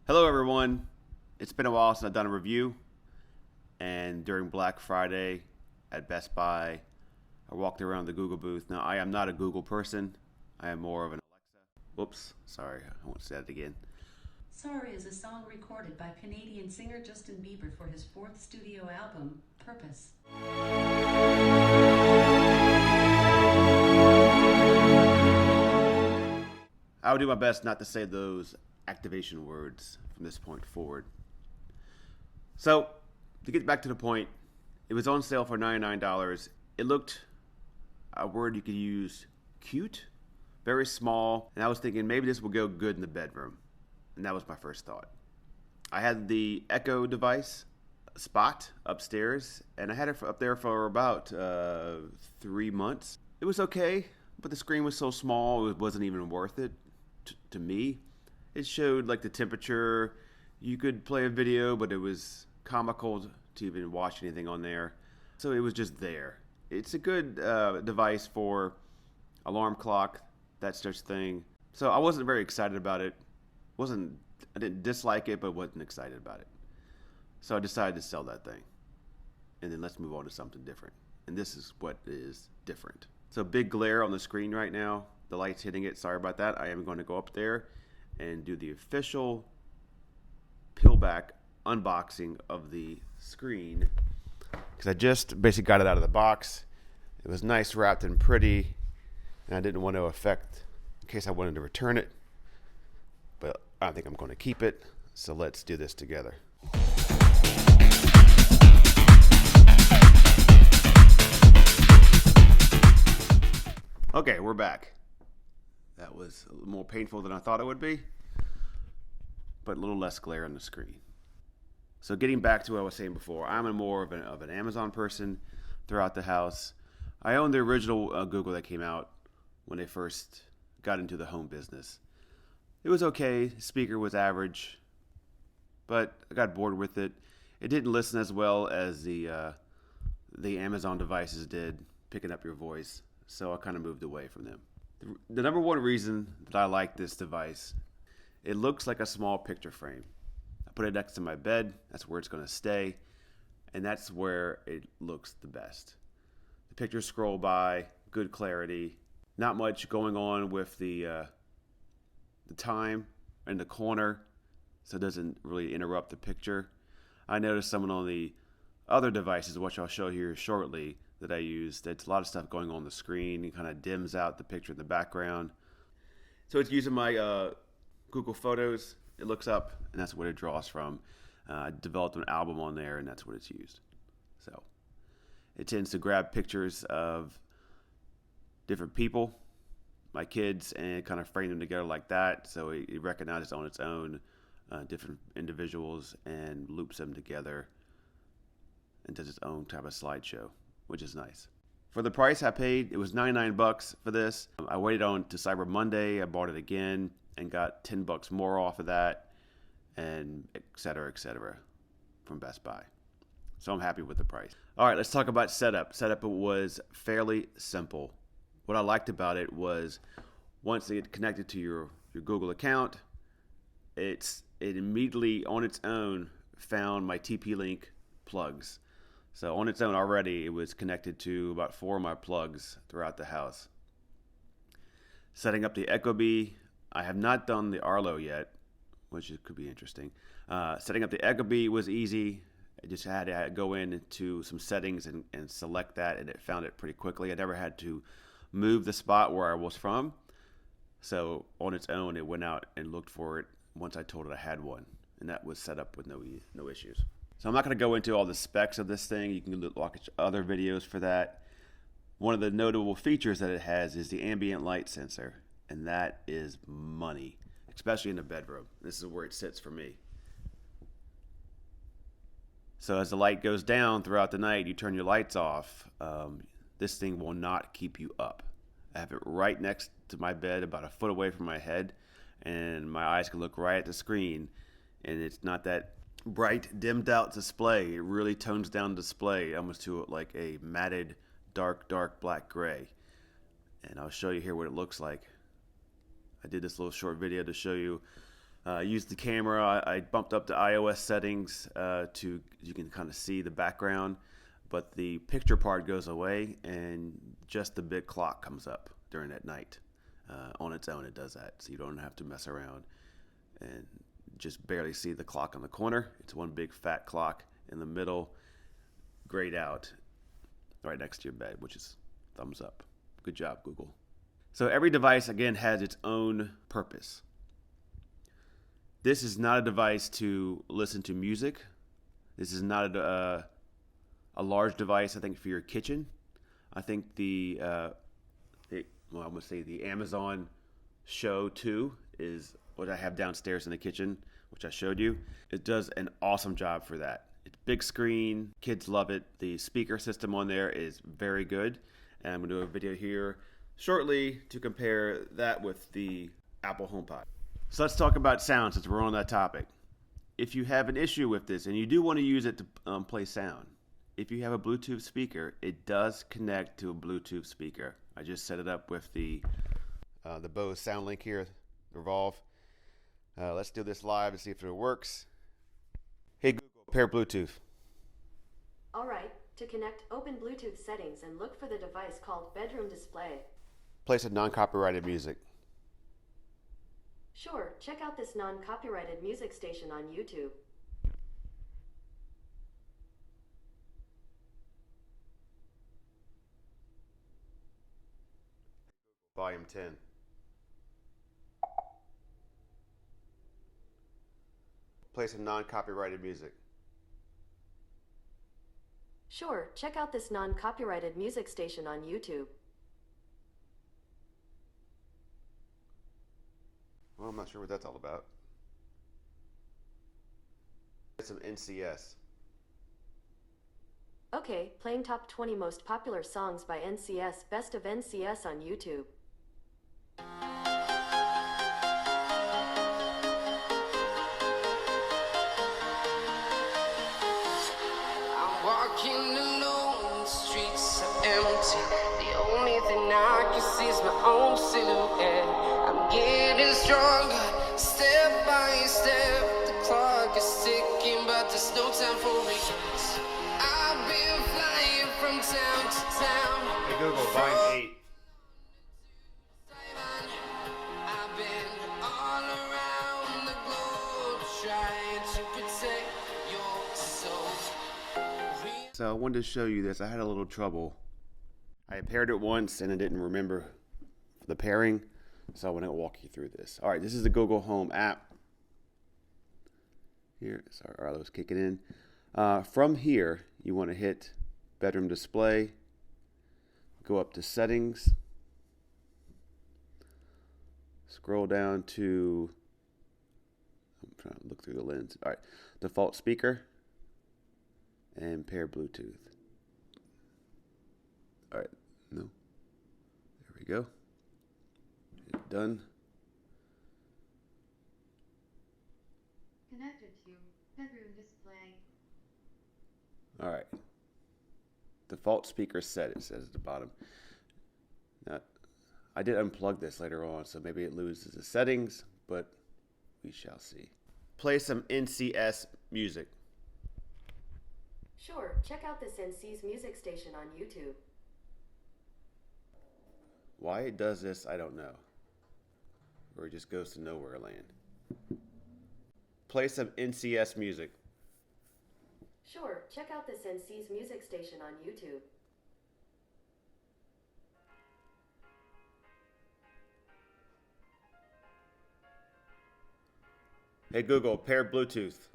Hello everyone, it's been a while since I've done a review, and during Black Friday at Best Buy, I walked around the Google booth. Now I am not a Google person, I am more of an Alexa. Whoops, sorry, I won't say that again. Sorry is a song recorded by Canadian singer Justin Bieber for his fourth studio album, Purpose. I will do my best not to say those activation words from this point forward. So, to get back to the point, it was on sale for $99. It looked, a word you could use, cute, very small, and I was thinking maybe this will go good in the bedroom. And that was my first thought. I had the Echo device Spot upstairs, and I had it up there for about 3 months. It was okay, but the screen was so small it wasn't even worth it to me. It showed like the temperature. You could play a video, but it was comical to even watch anything on there. So it was just there. It's a good device for alarm clock, that such thing. So I wasn't very excited about it. I didn't dislike it, but wasn't excited about it. So I decided to sell that thing. And then let's move on to something different. And this is what is different. So big glare on the screen right now. The light's hitting it. Sorry about that. I am going to go up there and do the official peel back unboxing of the screen, because I just basically got it out of the box. It was nice, wrapped and pretty, and I didn't want to affect in case I wanted to return it, but I think I'm going to keep it. So let's do this together. Okay, we're back. That was a little more painful than I thought it would be, but a little less glare on the screen. So getting back to what I was saying before, I'm more of an Amazon person throughout the house. I own the original Google that came out when they first got into the home business. It was okay. Speaker was average, but I got bored with it. It didn't listen as well as the Amazon devices did, picking up your voice. So I kind of moved away from them. The number one reason that I like this device, it looks like a small picture frame. I put it next to my bed. That's where it's going to stay, and that's where it looks the best. The pictures scroll by, good clarity, not much going on with the time in the corner, so it doesn't really interrupt the picture. I noticed someone on the other devices, which I'll show here shortly, that I used. It's a lot of stuff going on the screen. It kind of dims out the picture in the background. So it's using my Google Photos. It looks up, and that's what it draws from. I developed an album on there, and that's what it's used. So it tends to grab pictures of different people, my kids, and kind of frame them together like that. So it recognizes on its own different individuals and loops them together and does its own type of slideshow, which is nice. For the price I paid, it was $99 for this. I waited on to Cyber Monday. I bought it again and got $10 more off of that, and et cetera, from Best Buy. So I'm happy with the price. All right, let's talk about setup. Setup was fairly simple. What I liked about it was once it connected to your Google account, it immediately on its own found my TP-Link plugs. So on its own already, it was connected to about 4 of my plugs throughout the house. Setting up the Ecobee, I have not done the Arlo yet, which could be interesting. Setting up the Ecobee was easy. I just had to go into some settings and select that, and it found it pretty quickly. I never had to move the spot where I was from. So on its own, it went out and looked for it once I told it I had one, and that was set up with no issues. So I'm not going to go into all the specs of this thing. You can watch other videos for that. One of the notable features that it has is the ambient light sensor, and that is money, especially in the bedroom. This is where it sits for me. So as the light goes down throughout the night, you turn your lights off. This thing will not keep you up. I have it right next to my bed, about a foot away from my head, and my eyes can look right at the screen, and it's not that bright, dimmed out display. It really tones down the display almost to like a matted, dark black gray. And I'll show you here what it looks like I did this little short video to show you. Used the camera. I bumped up the iOS settings to you can kind of see the background, but the picture part goes away and just the big clock comes up during that night. On its own, it does that, so you don't have to mess around and just barely see the clock on the corner. It's one big fat clock in the middle, grayed out, right next to your bed, which is thumbs up. Good job, Google. So every device, again, has its own purpose. This is not a device to listen to music. This is not a large device, I think, for your kitchen. I think the Amazon Show 2 is what I have downstairs in the kitchen, which I showed you. It does an awesome job for that. It's big screen, kids love it. The speaker system on there is very good. And I'm going to do a video here shortly to compare that with the Apple HomePod. So let's talk about sound since we're on that topic. If you have an issue with this and you do want to use it to play sound, if you have a Bluetooth speaker, it does connect to a Bluetooth speaker. I just set it up with the Bose SoundLink here, the Revolve. Let's do this live and see if it works. Hey Google, pair Bluetooth. All right, to connect, open Bluetooth settings and look for the device called Bedroom Display. Play some non-copyrighted music. Sure, check out this non-copyrighted music station on YouTube. Volume 10. Play some non-copyrighted music. Sure, check out this non-copyrighted music station on YouTube. Well, I'm not sure what that's all about. Some NCS. Okay, playing top 20 most popular songs by NCS, Best of NCS on YouTube. I'm walking alone, the streets are empty. The only thing I can see is my own silhouette. I'm getting stronger, step by step. The clock is ticking, but there's no time for regrets. I've been flying from town to town. Hey Google, volume 8. I've been all around the globe trying to protect your soul. So I wanted to show you this. I had a little trouble. I paired it once and I didn't remember the pairing, so I want to walk you through this. All right, this is the Google Home app. Here, sorry, Arlo's kicking in. From here, you want to hit Bedroom Display, go up to Settings, scroll down to, I'm trying to look through the lens. All right, Default Speaker, and pair Bluetooth. All right, no, there we go. Hit done. Connected to bedroom display. All right. Default speaker set, it says at the bottom. Now, I did unplug this later on, so maybe it loses the settings, but we shall see. Play some NCS music. Sure, check out this NC's music station on YouTube. Why it does this, I don't know. Or it just goes to nowhere land. Play some NCS music. Sure, check out this NC's music station on YouTube. Hey Google, pair Bluetooth.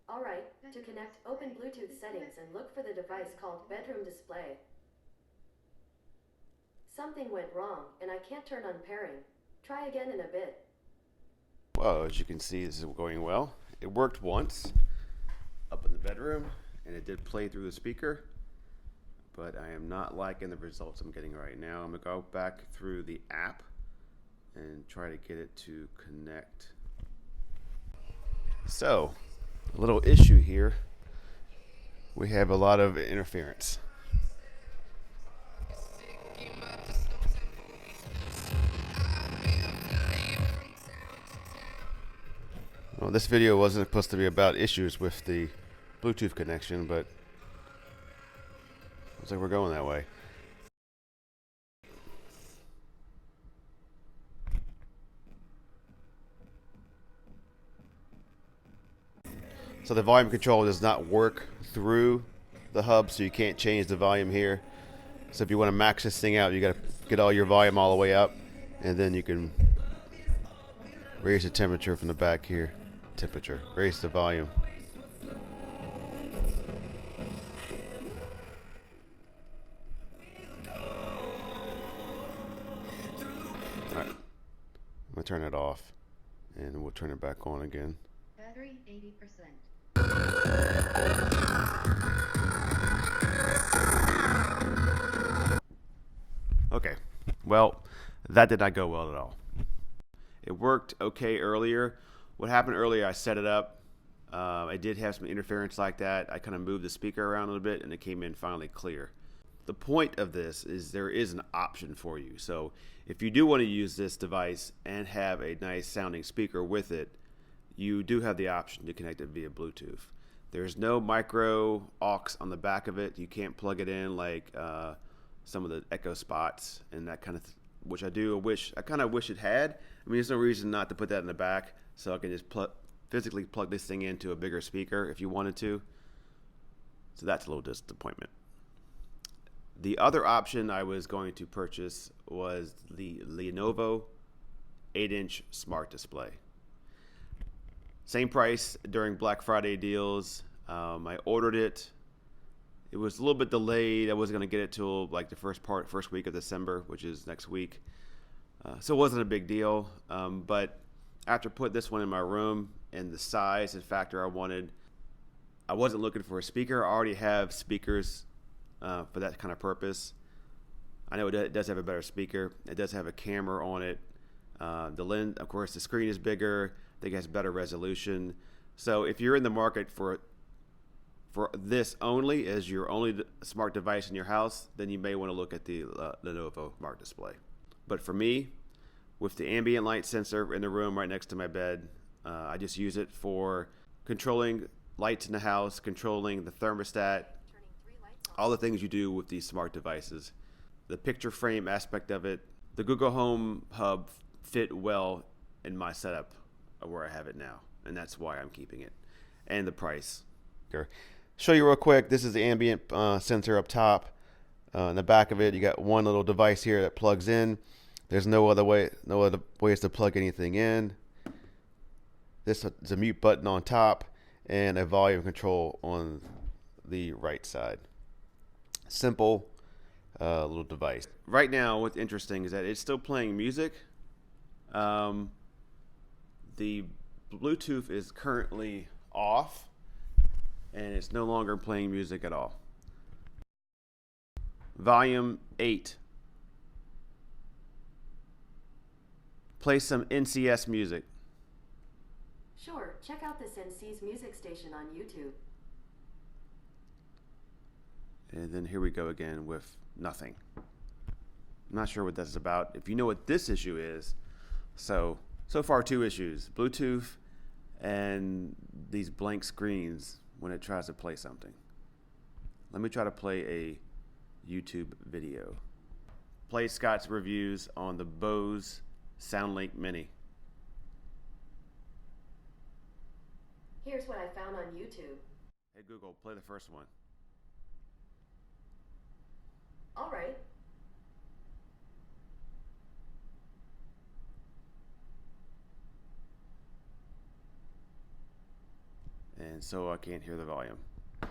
All right, to connect, open Bluetooth settings and look for the device called Bedroom Display. Something went wrong, and I can't turn on pairing. Try again in a bit. Well, as you can see, this is going well. It worked once up in the bedroom, and it did play through the speaker, but I am not liking the results I'm getting right now. I'm gonna go back through the app and try to get it to connect. So, a little issue here. We have a lot of interference. I've been Well, this video wasn't supposed to be about issues with the Bluetooth connection, but looks like we're going that way. So the volume control does not work through the hub, so you can't change the volume here. So if you want to max this thing out, you got to get all your volume all the way up, and then you can raise the temperature from the back here. Raise the volume. Alright, I'm gonna turn it off, and we'll turn it back on again. Battery 80%. Okay, well, that did not go well at all. It worked okay earlier. What happened earlier, I set it up. I did have some interference like that. I kind of moved the speaker around a little bit, and it came in finally clear. The point of this is there is an option for you. So if you do want to use this device and have a nice sounding speaker with it, you do have the option to connect it via Bluetooth. There's no micro aux on the back of it. You can't plug it in like some of the Echo spots and that kind of which I kind of wish it had. I mean, there's no reason not to put that in the back, so I can just physically plug this thing into a bigger speaker if you wanted to. So that's a little disappointment. The other option I was going to purchase was the Lenovo 8-inch smart display. Same price during Black Friday deals. I ordered it. It was a little bit delayed. I wasn't going to get it till like the first week of December, which is next week. So it wasn't a big deal. But after putting this one in my room and the size and factor I wanted, I wasn't looking for a speaker. I already have speakers for that kind of purpose. I know it does have a better speaker. It does have a camera on it. The lens, of course, the screen is bigger. I think it has better resolution. So if you're in the market for this only as your only smart device in your house, then you may want to look at the Lenovo Smart Display. But for me, with the ambient light sensor in the room right next to my bed, I just use it for controlling lights in the house, controlling the thermostat, all the things you do with these smart devices. The picture frame aspect of it, the Google Home Hub fit well in my setup where I have it now, and that's why I'm keeping it. And the price. Show you real quick, this is the ambient sensor up top. In the back of it, you got one little device here that plugs in. There's no other ways to plug anything in. This is a mute button on top and a volume control on the right side. Simple little device. Right now, what's interesting is that it's still playing music. The Bluetooth is currently off, and it's no longer playing music at all. Volume 8. Play some NCS music. Sure, check out this NC's music station on YouTube. And then here we go again with nothing. I'm not sure what that's about. If you know what this issue is, so far 2 issues. Bluetooth and these blank screens when it tries to play something. Let me try to play a YouTube video. Play Scott's reviews on the Bose SoundLink Mini. Here's what I found on YouTube. Hey Google, play the first one. All right. And so I can't hear the volume. I'm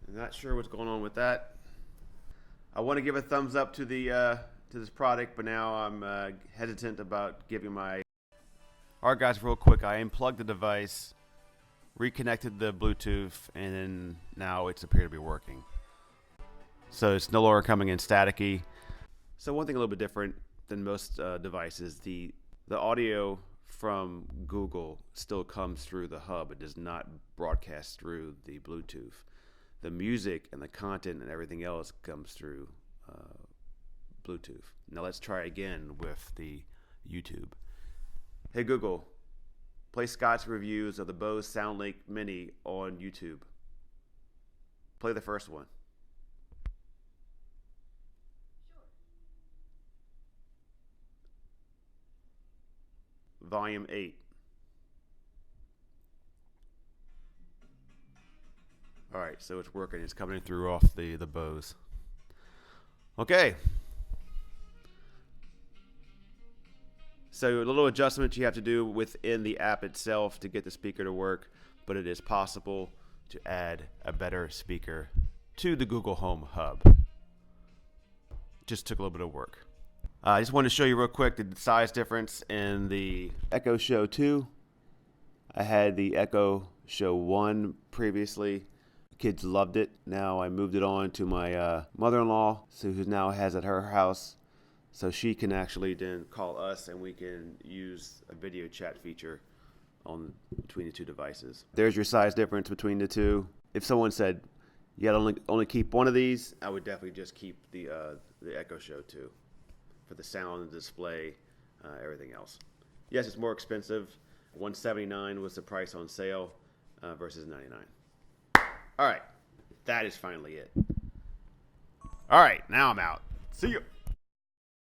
not sure what's going on with that. I want to give a thumbs up to the to this product, but now I'm hesitant about giving my. All right, guys, real quick. I unplugged the device, reconnected the Bluetooth, and then now it's appeared to be working. So it's no longer coming in staticky. So one thing a little bit different than most devices, the audio from Google still comes through the hub. It does not broadcast through the Bluetooth. The music and the content and everything else comes through Bluetooth. Now let's try again with the YouTube. Hey Google, Play Scott's reviews of the Bose SoundLink Mini on YouTube. Play the first one. Volume 8. All right, so it's working. It's coming through off the Bose. Okay. So a little adjustment you have to do within the app itself to get the speaker to work, but it is possible to add a better speaker to the Google Home Hub. Just took a little bit of work. I just wanted to show you real quick the size difference in the Echo Show 2. I had the Echo Show 1 previously. Kids loved it. Now I moved it on to my mother-in-law, who now has it at her house. So she can actually then call us and we can use a video chat feature between the two devices. There's your size difference between the two. If someone said you gotta only keep one of these, I would definitely just keep the Echo Show 2 for the sound, the display, everything else. Yes, it's more expensive. $179 was the price on sale versus $99. All right, that is finally it. All right, now I'm out. See you.